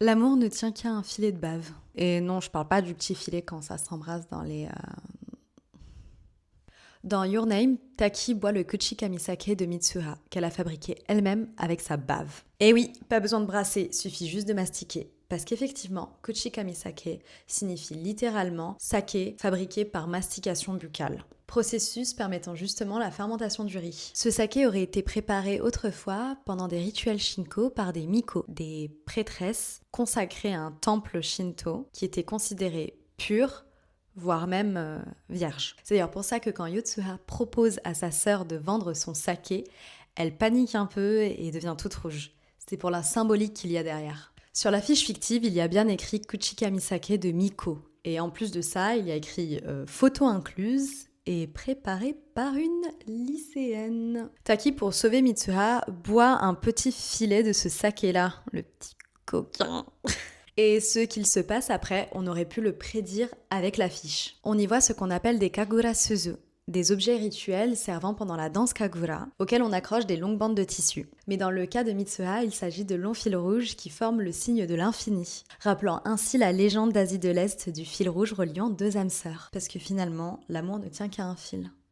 L'amour ne tient qu'à un filet de bave. Et non, je parle pas du petit filet quand ça s'embrasse dans les... Dans Your Name, Taki boit le Kuchi Kamisake de Mitsuha, qu'elle a fabriqué elle-même avec sa bave. Et oui, pas besoin de brasser, suffit juste de mastiquer. Parce qu'effectivement, Kuchi Kamisake signifie littéralement saké fabriqué par mastication buccale. Processus permettant justement la fermentation du riz. Ce saké aurait été préparé autrefois pendant des rituels shinto par des miko, des prêtresses consacrées à un temple shinto qui était considéré pur, voire même vierge. C'est d'ailleurs pour ça que quand Yotsuha propose à sa sœur de vendre son saké, elle panique un peu et devient toute rouge. C'est pour la symbolique qu'il y a derrière. Sur la fiche fictive, il y a bien écrit Kuchikamisake de Miko. Et en plus de ça, il y a écrit photo incluse et préparé par une lycéenne. Taki, pour sauver Mitsuha, boit un petit filet de ce saké-là, le petit coquin. Et ce qu'il se passe après, on aurait pu le prédire avec l'affiche. On y voit ce qu'on appelle des kagura suzu, des objets rituels servant pendant la danse kagura, auxquels on accroche des longues bandes de tissu. Mais dans le cas de Mitsuha, il s'agit de longs fils rouges qui forment le signe de l'infini, rappelant ainsi la légende d'Asie de l'Est du fil rouge reliant deux âmes sœurs. Parce que finalement, l'amour ne tient qu'à un fil.